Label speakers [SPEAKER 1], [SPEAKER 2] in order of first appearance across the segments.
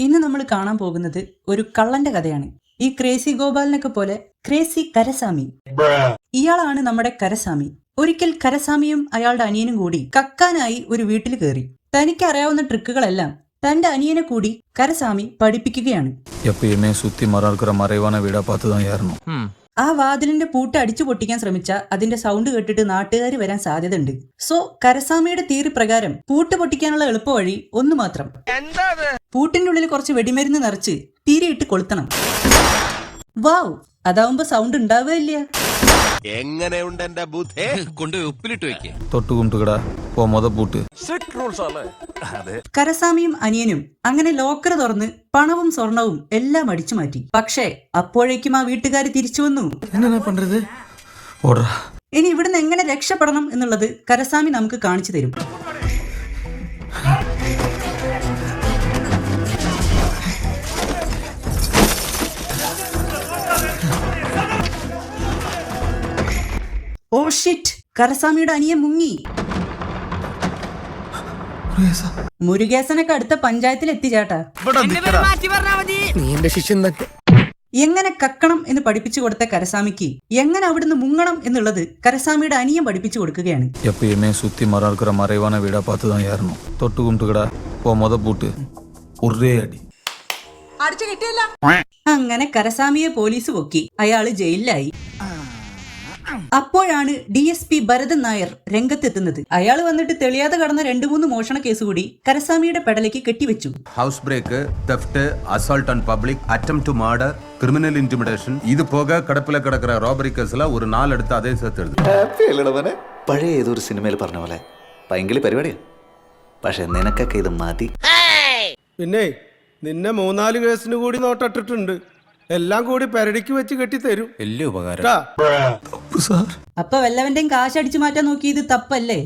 [SPEAKER 1] ഇന്ന് നമ്മൾ കാണാൻ പോകുന്നത് ഒരു കള്ളന്റെ കഥയാണ്. ഈ ക്രേസി ഗോപാലിനൊക്കെ പോലെ ക്രേസി കരസാമി. ഇയാളാണ് നമ്മുടെ കരസാമി. ഒരിക്കൽ കരസാമിയും അയാളുടെ അനിയനും കൂടി കക്കാനായി ഒരു വീട്ടിൽ കയറി. തനിക്ക് അറിയാവുന്ന ട്രിക്കുകളെല്ലാം തന്റെ അനിയനെ കൂടി കരസാമി പഠിപ്പിക്കുകയാണ്. ആ വാതിലിന്റെ പൂട്ട് അടിച്ചു പൊട്ടിക്കാൻ ശ്രമിച്ച അതിന്റെ സൗണ്ട് കേട്ടിട്ട് നാട്ടുകാർ വരാൻ സാധ്യതയുണ്ട്. സോ കരസാമിയുടെ തീറി പ്രകാരം പൂട്ട് പൊട്ടിക്കാനുള്ള എളുപ്പ വഴി ഒന്ന് മാത്രം. പൂട്ടിന്റെ ഉള്ളിൽ കുറച്ച് വെടിമരുന്ന് നിറച്ച് തീരിയിട്ട് കൊളുത്തണം. വാവ്, അതാവുമ്പോ സൗണ്ട് ഉണ്ടാവുകയില്ല.
[SPEAKER 2] എങ്ങനെയുണ്ട് എന്റെ ബുദ്ധി? കൊണ്ടുപോയി ഉപ്പിലിട്ട് വെക്ക്.
[SPEAKER 1] കരസാമിയും അനിയനും അങ്ങനെ ലോക്കർ തുറന്ന് പണവും സ്വർണവും എല്ലാം അടിച്ചു മാറ്റി. പക്ഷേ അപ്പോഴേക്കും ആ വീട്ടുകാർ തിരിച്ചു വന്നു. ഇനി ഇവിടുന്ന് എങ്ങനെ രക്ഷപ്പെടണം എന്നുള്ളത് കരസാമി നമുക്ക് കാണിച്ചു തരും. ഓ ഷിറ്റ്, കരസാമിയുടെ അനിയൻ മുങ്ങി. മുരുകേസനൊക്കെ അടുത്ത പഞ്ചായത്തിൽ എത്തി ചേട്ടാ. എങ്ങനെ കക്കണം എന്ന് പഠിപ്പിച്ചു കൊടുത്ത കരസാമിക്ക് എങ്ങനെ അവിടുന്ന് മുങ്ങണം എന്നുള്ളത് കരസാമിയുടെ അനിയൻ പഠിപ്പിച്ചു കൊടുക്കുകയാണ്. അങ്ങനെ കരസാമിയെ പോലീസ് പൊക്കി അയാള് ജയിലിലായി. അപ്പോഴാണ് DSP ഭരതൻ നായർ രംഗത്തെത്തുന്നത്. അയാൾ വന്നിട്ട് തെളിയാതെ കടന്ന 2-3 മോഷണ കേസ് കൂടി കരസാമിയുടെ പെടലേക്ക് കെട്ടിവെച്ചു.
[SPEAKER 3] House break, theft, assault on public, attempt to murder, criminal intimidation, ഇത് പോക കടപ്പില കിടക്കുന്ന റോബറി കേസില ഒരു 4 എടുത്ത് അതേ ചേർത്ത്.
[SPEAKER 4] പഴയ ഏതൊരു സിനിമയിൽ പറഞ്ഞ പോലെ ഭയങ്കര പരിപാടിയാ. പക്ഷെ നിനക്കൊക്കെ ഇത് മതി.
[SPEAKER 5] പിന്നെ നിന്നെ 3-4 കേസിന് കൂടി നോട്ടിട്ടുണ്ട്. എല്ലാം കൂടി പെരടിക്ക് വെച്ച് കെട്ടിത്തരും. വലിയ ഉപകാരം.
[SPEAKER 1] അപ്പൊ വല്ലവന്റെയും കാശ് അടിച്ചു മാറ്റാൻ നോക്കിയത് തപ്പല്ലേ?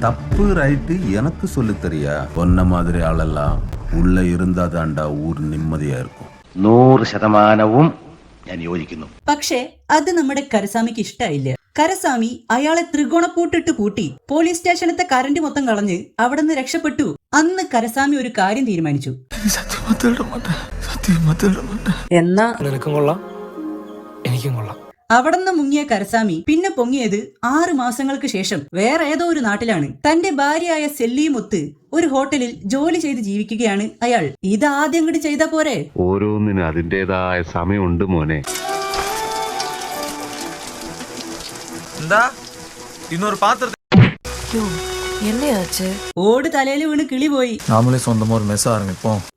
[SPEAKER 3] தப்பு ரைட்டு எனக்கு சொல்லி தெரியா. பொன்ன மாதிரி ஆளெல்லாம் உள்ள இருந்தா தாண்டா ஊர் நிம்மதியா இருக்கும்.
[SPEAKER 2] 100% ഞാൻ യോജിക്കുന്നു.
[SPEAKER 1] പക്ഷേ അത് നമ്മുടെ കരസാമിക്ക് ഇഷ്ടായില്ല. കരസാമി അയാളെ ത്രികോണപ്പൂട്ടിട്ട് പൂട്ടി പോലീസ് സ്റ്റേഷനത്തെ കറന്റ് മൊത്തം കളഞ്ഞ് അവിടെ നിന്ന് രക്ഷപ്പെട്ടു. അന്ന് കരസാമി ഒരു കാര്യം തീരുമാനിച്ചു. എന്നാ
[SPEAKER 6] നിനക്കും കൊള്ളാം, എനിക്കും കൊള്ളാം.
[SPEAKER 1] അവിടുന്ന് മുങ്ങിയ കരസാമി പിന്നെ പൊങ്ങിയത് 6 മാസങ്ങൾക്ക് ശേഷം വേറെ ഏതോ ഒരു നാട്ടിലാണ്. തന്റെ ഭാര്യയായ സെല്ലിയുമൊത്ത് ഒരു ഹോട്ടലിൽ ജോലി ചെയ്ത് ജീവിക്കുകയാണ് അയാൾ. ഇത് ആദ്യം കൂടി ചെയ്ത പോരെ?
[SPEAKER 7] ഓരോന്നിനും അതിന്റേതായ സമയമുണ്ട് മോനെ.
[SPEAKER 6] എന്താ ഇന്നൊരു പാത്രത്തിൽ
[SPEAKER 1] ഓട് തലയിൽ വീണ് കിളി പോയി.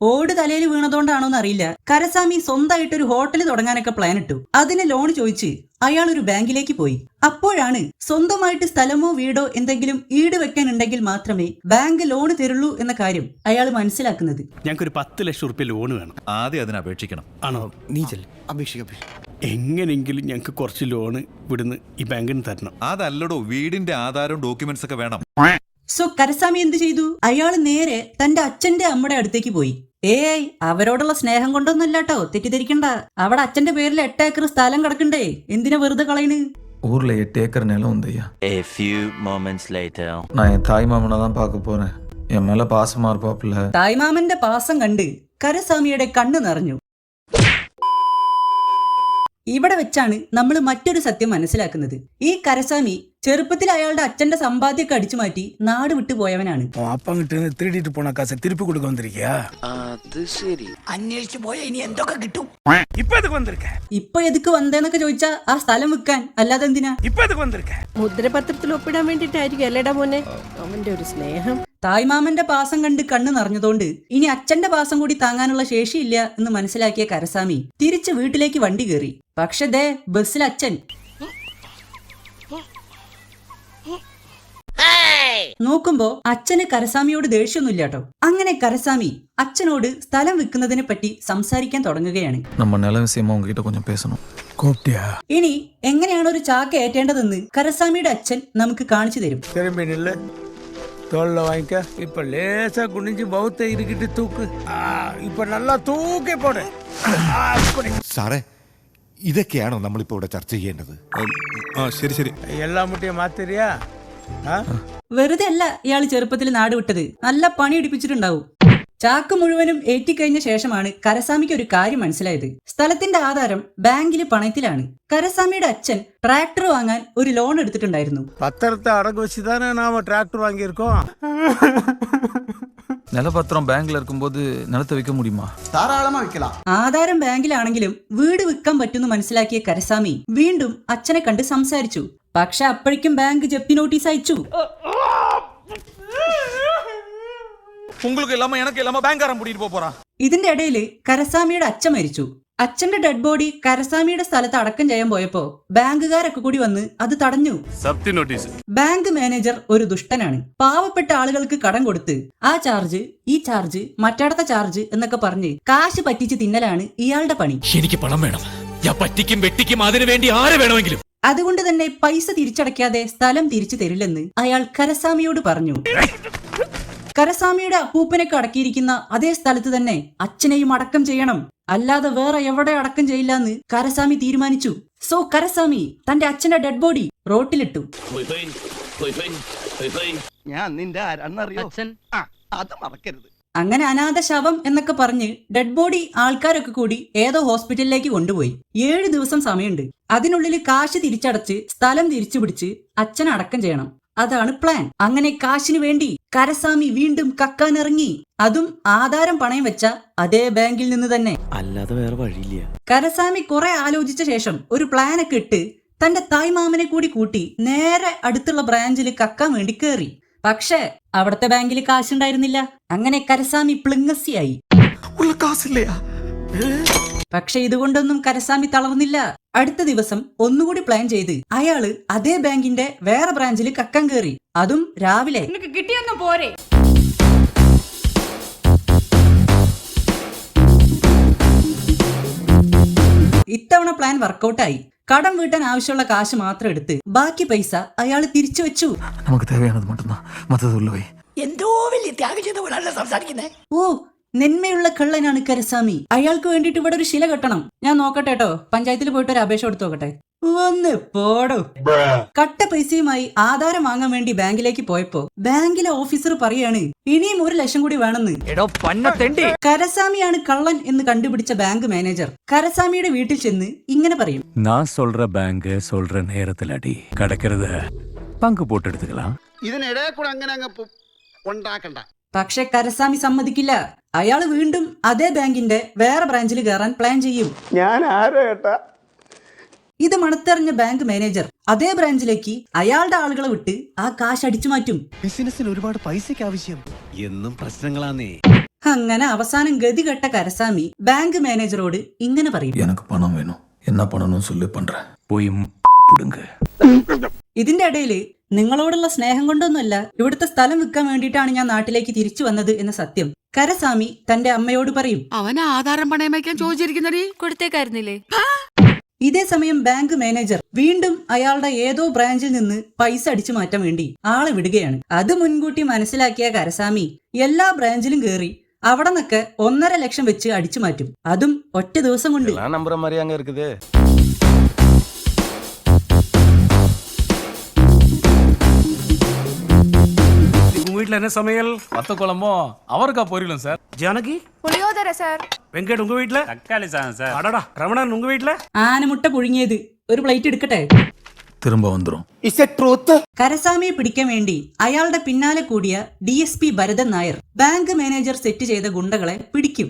[SPEAKER 1] ഓട് തലയിൽ വീണതുകൊണ്ടാണോന്ന് അറിയില്ല, കരസാമി സ്വന്തമായിട്ടൊരു ഹോട്ടൽ തുടങ്ങാനൊക്കെ പ്ലാൻ ഇട്ടു. അതിന് ലോൺ ചോദിച്ച് അയാൾ ഒരു ബാങ്കിലേക്ക് പോയി. അപ്പോഴാണ് സ്വന്തമായിട്ട് സ്ഥലമോ വീടോ എന്തെങ്കിലും ഈട് വെക്കാനുണ്ടെങ്കിൽ മാത്രമേ ബാങ്ക് ലോൺ തരുള്ളൂ എന്ന കാര്യം അയാൾ മനസ്സിലാക്കുന്നത്.
[SPEAKER 8] ഞങ്ങൾക്കൊരു 10 ലക്ഷം റുപ്യ ലോൺ വേണം.
[SPEAKER 9] ആദ്യം അതിന് അപേക്ഷിക്കണം.
[SPEAKER 8] ആണോ? നീ ചെല്ല്, എങ്ങനെങ്കിലും ഞങ്ങൾക്ക് കുറച്ച് ലോണ് ഇവിടുന്ന് ഈ ബാങ്കിന് തരണം.
[SPEAKER 9] അതല്ലടോ, വീടിന്റെ ആധാരവും ഡോക്യുമെന്റ്സ് ഒക്കെ വേണം.
[SPEAKER 1] സോ കരസാമി എന്ത് ചെയ്തു? അയാൾ നേരെ തന്റെ അച്ഛന്റെ അമ്മയുടെ അടുത്തേക്ക് പോയി. ഏയ്, അവരോടുള്ള സ്നേഹം കൊണ്ടൊന്നല്ലാട്ടോ, തെറ്റിദ്ധരിക്കണ്ട. അവിടെ അച്ഛന്റെ പേരിൽ 8 ഏക്കർ സ്ഥലം കിടക്കണ്ടേ, എന്തിനാ വെറുതെ കളയണ്?
[SPEAKER 6] ஊர்ல 8 ஏக்கர் நிலம் உந்தையா.
[SPEAKER 2] A few moments later.
[SPEAKER 6] நான் என் தாய் மாமனை தான் பார்க்க போறேன். என் மேல பாசமா இருப்பாப்புல.
[SPEAKER 1] തായ്മാമന്റെ പാസം കണ്ട് കരസാമിയുടെ കണ്ണ് നിറഞ്ഞു. ഇവിടെ വെച്ചാണ് നമ്മൾ മറ്റൊരു സത്യം മനസ്സിലാക്കുന്നത്. ഈ കരസാമി ചെറുപ്പത്തിൽ അയാളുടെ അച്ഛന്റെ സമ്പാദ്യമൊക്കെ അടിച്ചു മാറ്റി നാട് വിട്ടു പോയവനാണ്.
[SPEAKER 5] അപ്പം കിട്ടുന്ന തിരിടിട്ട് പോണ കാശ് തിരുപ്പി കൊടുക്ക വന്നിരിക്കാ.
[SPEAKER 2] അത് ശരി.
[SPEAKER 5] അന്വേഷിച്ചു പോയ ഇനി എന്തൊക്കെ കിട്ടും.
[SPEAKER 1] ഇപ്പൊ എതുക്ക് വന്നേന്നൊക്കെ ചോദിച്ചാ ആ സ്ഥലം വിൽക്കാൻ, അല്ലാതെ എന്തിനാ?
[SPEAKER 10] മുദ്രപത്രത്തിൽ ഒപ്പിടാൻ വേണ്ടിട്ടായിരിക്കും അല്ലേടാ മോനെ അവന്റെ ഒരു സ്നേഹം.
[SPEAKER 1] തായ്മാമന്റെ പാസം കണ്ട് കണ്ണ് നിറഞ്ഞതുകൊണ്ട് ഇനി അച്ഛന്റെ പാസം കൂടി താങ്ങാനുള്ള ശേഷിയില്ല എന്ന് മനസ്സിലാക്കിയ കരസാമി തിരിച്ച് വീട്ടിലേക്ക് വണ്ടി കയറി. പക്ഷെ ദേ ബസ്സിൽ അച്ഛൻ. നോക്കുമ്പോ അച്ഛന് കരസാമിയോട് ദേഷ്യമൊന്നുമില്ല കേട്ടോ. അങ്ങനെ കരസാമി അച്ഛനോട് സ്ഥലം വിൽക്കുന്നതിനെ പറ്റി സംസാരിക്കാൻ തുടങ്ങുകയാണ്. ഇനി എങ്ങനെയാണ് ഒരു ചാക്ക ഏറ്റേണ്ടതെന്ന് കരസാമിയുടെ അച്ഛൻ നമുക്ക് കാണിച്ചു തരും.
[SPEAKER 5] தோல்ல வாங்கிக்க. இப்ப லேசா குனிஞ்சு பௌத்த இருக்கிட்டு தூக்கு. இப்ப நல்லா தூக்கி போடு.
[SPEAKER 7] സാറേ, ഇതൊക്കെയാണോ നമ്മളിപ്പോ ഇവിടെ ചർച്ച ചെയ്യേണ്ടത്?
[SPEAKER 5] ശരി ശരി. എല്ലാം മുട്ടിയെ മാത്തരിയാ.
[SPEAKER 1] വെറുതെ അല്ല ഇയാള് ചെറുപ്പത്തിൽ നാട് വിട്ടത്, നല്ല പണി ഇടിപ്പിച്ചിട്ടുണ്ടാവും. ചാക്ക് മുഴുവനും ഏറ്റിക്കഴിഞ്ഞ ശേഷമാണ് കരസാമിക്ക് ഒരു കാര്യം മനസ്സിലായത്. സ്ഥലത്തിന്റെ ആധാരം ബാങ്കില് പണയത്തിലാണ്. കരസാമിയുടെ അച്ഛൻ ട്രാക്ടർ വാങ്ങാൻ ഒരു ലോൺ എടുത്തിട്ടുണ്ടായിരുന്നു.
[SPEAKER 5] பத்திரத்தை அடகு வச்சு தானே நாம டிராக்டர் வாங்கியிருக்கோம்.
[SPEAKER 6] நிலப்பத்திரம் பேங்க்ல இருக்கும்போது நிலத்தை விற்க முடியுமா?
[SPEAKER 5] தாராளமா விற்கலாம்.
[SPEAKER 1] ആധാരം ബാങ്കിലാണെങ്കിലും വീട് വിൽക്കാൻ പറ്റുമെന്ന് മനസ്സിലാക്കിയ കരസാമി വീണ്ടും അച്ഛനെ കണ്ട് സംസാരിച്ചു. പക്ഷെ അപ്പോഴേക്കും ബാങ്ക് ജപ്തി നോട്ടീസ് അയച്ചു.
[SPEAKER 6] உங்களுக்கு இல்லாம எனக்கு இல்லாம பேங்காரன் கூட்டிட்டு போறான்.
[SPEAKER 1] ഇതിന്റെ ഇടയില് കരസാമിയുടെ അച്ഛൻ മരിച്ചു. അച്ഛന്റെ ഡെഡ് ബോഡി കരസാമിയുടെ സ്ഥലത്ത് അടക്കം ചെയ്യാൻ പോയപ്പോ ബാങ്കുകാരൊക്കെ കൂടി വന്ന് അത് തടഞ്ഞു. ബാങ്ക് മാനേജർ ഒരു ദുഷ്ടനാണ്. പാവപ്പെട്ട ആളുകൾക്ക് കടം കൊടുത്ത് ആ ചാർജ്, ഈ ചാർജ്, മറ്റടത്ത ചാർജ് എന്നൊക്കെ പറഞ്ഞ് കാശ് പറ്റിച്ച് തിന്നലാണ് ഇയാളുടെ പണി.
[SPEAKER 2] എനിക്ക് പണം വേണം, ഞാൻ പറ്റിക്കും വെട്ടിക്കും അതിനു വേണ്ടി ആരെ വേണമെങ്കിലും.
[SPEAKER 1] അതുകൊണ്ട് തന്നെ പൈസ തിരിച്ചടയ്ക്കാതെ സ്ഥലം തിരിച്ചു തരില്ലെന്ന് അയാൾ കരസാമിയോട് പറഞ്ഞു. കരസാമിയുടെ അപ്പൂപ്പനൊക്കെ അടക്കിയിരിക്കുന്ന അതേ സ്ഥലത്ത് തന്നെ അച്ഛനെയും അടക്കം ചെയ്യണം, അല്ലാതെ വേറെ എവിടെ അടക്കം ചെയ്യില്ല എന്ന് കരസാമി തീരുമാനിച്ചു. സോ കരസാമി തന്റെ അച്ഛന്റെ ഡെഡ് ബോഡി റോട്ടിലിട്ടു.
[SPEAKER 8] ഞാൻ നിന്റെ ആരാന്നറിയോ? അത് മറക്കരുത്.
[SPEAKER 1] അങ്ങനെ അനാഥ ശവം എന്നൊക്കെ പറഞ്ഞ് ഡെഡ് ബോഡി ആൾക്കാരൊക്കെ കൂടി ഏതോ ഹോസ്പിറ്റലിലേക്ക് കൊണ്ടുപോയി. 7 ദിവസം സമയമുണ്ട്. അതിനുള്ളിൽ കാശ് തിരിച്ചടച്ച് സ്ഥലം തിരിച്ചു പിടിച്ച് അച്ഛനെ അടക്കം ചെയ്യണം. അതാണ് പ്ലാൻ. അങ്ങനെ കാശിനു വേണ്ടി കരസാമി വീണ്ടും കക്കാനിറങ്ങി. അതും ആധാരം പണയം വെച്ച അതേ ബാങ്കിൽ നിന്ന് തന്നെ.
[SPEAKER 4] അല്ലാതെ വേറെ വഴിയില്ല.
[SPEAKER 1] കരസാമി കുറെ ആലോചിച്ച ശേഷം ഒരു പ്ലാനൊക്കെ ഇട്ട് തന്റെ തായ്മാമനെ കൂടി കൂട്ടി നേരെ അടുത്തുള്ള ബ്രാഞ്ചിൽ കക്കാൻ വേണ്ടി കയറി. പക്ഷേ അവിടത്തെ ബാങ്കിൽ കാശുണ്ടായിരുന്നില്ല. അങ്ങനെ കരസാമി പ്ലിങ്ങസിയായി. പക്ഷെ ഇതുകൊണ്ടൊന്നും കരസാമി തളർന്നില്ല. അടുത്ത ദിവസം ഒന്നുകൂടി പ്ലാൻ ചെയ്ത് അയാള് അതേ ബാങ്കിന്റെ വേറെ ബ്രാഞ്ചിൽ കക്കാൻ കയറി. അതും രാവിലെ.
[SPEAKER 10] കിട്ടിയൊന്നും പോരെ.
[SPEAKER 1] ഇത്തവണ പ്ലാൻ വർക്കൗട്ടായി. കടം വീട്ടാൻ ആവശ്യമുള്ള കാശ് മാത്രം എടുത്ത് ബാക്കി പൈസ അയാൾ തിരിച്ചു വെച്ചു.
[SPEAKER 6] നമുക്ക് தேவையானது மட்டும்தான், மத்தது உள்ள வை.
[SPEAKER 8] എന്തോ വലിയ ത്യാഗം ചെയ്തവരല്ല സംസാരിക്കുന്നേ.
[SPEAKER 1] ഓ, നെന്മയുള്ള കള്ളനാണ് കരസാമി. അയാൾക്ക് വേണ്ടിട്ട് ഇവിടെ ഒരു ശില കെട്ടണം. ഞാൻ നോക്കട്ടെ കേട്ടോ, പഞ്ചായത്തിൽ പോയിട്ട് ഒരു അപേക്ഷ കൊടുത്തു നോക്കട്ടെ. ഒന്ന് പോടോ. കട്ട പൈസയുമായി ആധാരം വാങ്ങാൻ വേണ്ടി ബാങ്കിലേക്ക് പോയപ്പോ ബാങ്കിലെ ഓഫീസർ പറയാണ് ഇനിയും 1 ലക്ഷം കൂടി വേണമെന്ന്. കരസാമിയാണ് കള്ളൻ എന്ന് കണ്ടുപിടിച്ച ബാങ്ക് മാനേജർ കരസാമിയുടെ വീട്ടിൽ ചെന്ന് ഇങ്ങനെ പറയും.
[SPEAKER 2] ഞാൻ சொல்ற ബാങ്ക് சொல்ற നേരത്തിൽ അടി കടക്കരുത്, പങ്ക് പോട്ടെടുത്തുകളാം.
[SPEAKER 8] ഇതിനിടെ കൂടെ അങ്ങനെ അങ്ങ് ഉണ്ടാക്കണ്ട.
[SPEAKER 1] പക്ഷെ കരസാമി സമ്മതിക്കില്ല. അയാൾ വീണ്ടും അതേ ബാങ്കിന്റെ വേറെ ബ്രാഞ്ചിൽ കയറാൻ പ്ലാൻ ചെയ്യും.
[SPEAKER 8] ഞാൻ ആരോ ഏട്ടാ.
[SPEAKER 1] ഇത് മണത്തെറിഞ്ഞ ബാങ്ക് മാനേജർ അതേ ബ്രാഞ്ചിലേക്ക് അയാളുടെ ആളുകളെ വിട്ട് ആ കാശ് അടിച്ചു മാറ്റും.
[SPEAKER 8] ബിസിനസ്സിന് ഒരുപാട് പൈസക്ക് ആവശ്യം. എന്നും പ്രശ്നങ്ങളാന്നേ.
[SPEAKER 1] അങ്ങനെ അവസാനം ഗതികെട്ട കരസാമി ബാങ്ക് മാനേജറോട് ഇങ്ങനെ പറയും.
[SPEAKER 6] எனக்கு பணம் வேணும், என்ன பண்ணணும்னு சொல்லி பண்றேன்.
[SPEAKER 2] പോയി പുടുങ്ക.
[SPEAKER 1] ഇതിന്റെ ഇടയില് നിങ്ങളോടുള്ള സ്നേഹം കൊണ്ടൊന്നുമല്ല, ഇവിടുത്തെ സ്ഥലം വിൽക്കാൻ വേണ്ടിയിട്ടാണ് ഞാൻ നാട്ടിലേക്ക് തിരിച്ചു വന്നത് എന്ന സത്യം കരസാമി തന്റെ അമ്മയോട് പറയും.
[SPEAKER 10] അവൻ ആധാരം പണയം വയ്ക്കാൻ ചോദിച്ചിരിക്കുന്നടി, കൊടുത്തേക്കായിരുന്നില്ലേ?
[SPEAKER 1] ഇതേ സമയം ബാങ്ക് മാനേജർ വീണ്ടും അയാളുടെ ഏതോ ബ്രാഞ്ചിൽ നിന്ന് പൈസ അടിച്ചു മാറ്റാൻ വേണ്ടി ആളെ വിടുകയാണ്. അത് മുൻകൂട്ടി മനസ്സിലാക്കിയ കരസാമി എല്ലാ ബ്രാഞ്ചിലും കയറി അവിടെ നിന്നൊക്കെ 1.5 ലക്ഷം വെച്ച് അടിച്ചു മാറ്റും. അതും ഒറ്റ ദിവസം കൊണ്ട്.
[SPEAKER 8] வீட்டுல என்ன சமையல்?
[SPEAKER 6] மத்த குழம்பும் அவருக்கா பொரியலும் சார்.
[SPEAKER 8] ஜானகி
[SPEAKER 10] പുളിയോദര സാർ.
[SPEAKER 8] வெங்கட் உங்க வீட்டுல?
[SPEAKER 6] தக்காளி சாதம் சார்.
[SPEAKER 8] அடடா ரமணன் உங்க வீட்டுல?
[SPEAKER 1] ആനമുട്ട പുഴുങ്ങിയത് ഒരു പ്ലേറ്റ് എടുക്കട്ടെ.
[SPEAKER 6] திரும்ப வந்துரும்.
[SPEAKER 1] കരസാമിയെ പിടിക്കാൻ വേണ്ടി അയാളുടെ പിന്നാലെ കൂടിയ DSP Bharathan Nair bank manager set ചെയ്ത ഗുണ്ടകളെ പിടിക്കും.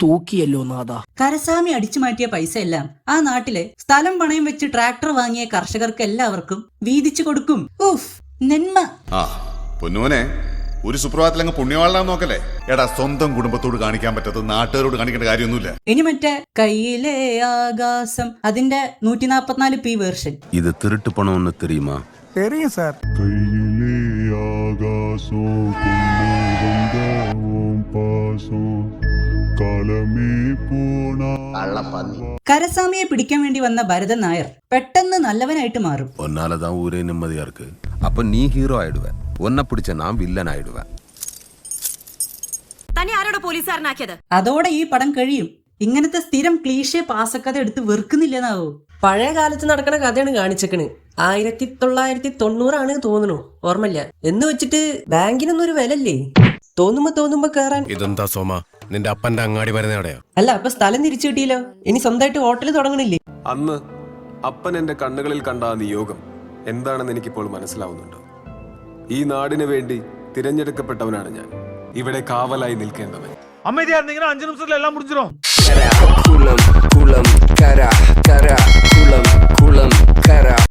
[SPEAKER 8] തൂക്കിയല്ലോ നാദാ.
[SPEAKER 1] കരസാമി അടിച്ചു മാറ്റിയ പൈസ എല്ലാം ആ നാട്ടിലെ സ്ഥലം പണയം വെച്ച് ട്രാക്ടർ വാങ്ങിയ കർഷകർക്ക് എല്ലാവർക്കും വീതിച്ചു കൊടുക്കും. ഉഫ്, നെന്മ.
[SPEAKER 7] പൊന്നുമോനെ, ഒരു സുപ്രഭാതത്തിലങ്ങ് പുണ്യവാളാൻ നോക്കല്ലേ. എടാ, സ്വന്തം കുടുംബത്തോട് കാണിക്കാൻ പറ്റാത്ത നാട്ടുകാരോട് കാണിക്കേണ്ട കാര്യമൊന്നുമില്ല.
[SPEAKER 1] ഇനി മറ്റേ കയ്യിലെ ആകാശം അതിന്റെ 144p വേർഷൻ.
[SPEAKER 3] ഇത് திருட்டு பணம்னு தெரியுமா?
[SPEAKER 5] தெரியும் சார்.
[SPEAKER 1] കരസാമിയെ പിടിക്കാൻ വേണ്ടി വന്ന ഭരതൻ നായർ പെട്ടെന്ന് നല്ലവനായിട്ട് മാറും.
[SPEAKER 3] ഒന്നാലதான் ஊரே நிம்மதியா இருக்கு. அப்ப நீ ஹீரோ ஆயிடுவேன், உன்னை பிடிச்ச நான் வில்லன் ஆயிடுவேன்.
[SPEAKER 10] തന്നെ ആരോട് പോലീസുകാരനാക്കിയത്?
[SPEAKER 1] അതോടെ ഈ പടം കഴിയും. ഇങ്ങനത്തെ സ്ഥിരം ക്ലീഷേ പാസക്കഥ എടുത്ത് വെറുക്കുന്നില്ലെന്നാവോ?
[SPEAKER 10] പഴയ കാലത്ത് നടക്കുന്ന കഥയാണ് കാണിച്ചേക്കണ്.
[SPEAKER 1] 1990 തോന്നുന്നു, ഓർമ്മയില്ല. എന്ന് വെച്ചിട്ട് ബാങ്കിനൊന്നും ഒരു വിലല്ലേ? തോന്നുമ്പോ കേറാൻ.
[SPEAKER 8] ഇതെന്താ സോമ, നിന്റെ അപ്പന്റെ അങ്ങാടി വരുന്നവിടെയോ?
[SPEAKER 1] അല്ല, അപ്പൊ സ്ഥലം തിരിച്ചു കിട്ടിയില്ലോ. ഇനി സ്വന്തമായിട്ട് ഹോട്ടൽ തുടങ്ങണില്ലേ?
[SPEAKER 8] അന്ന് അപ്പൻ എന്റെ കണ്ണുകളിൽ കണ്ട ആ നിയോഗം എന്താണെന്ന് എനിക്കിപ്പോൾ മനസ്സിലാവുന്നുണ്ട്. ഈ നാടിന് വേണ്ടി തിരഞ്ഞെടുക്കപ്പെട്ടവനാണ് ഞാൻ. ഇവിടെ കാവലായി നിൽക്കേണ്ടവൻ.
[SPEAKER 5] അമ്മ ഇത് 5 നിമിഷത്തിലെല്ലാം മുടിച്ചിരോ?
[SPEAKER 11] കുളം കുളം കര കര കുളം കുളം കര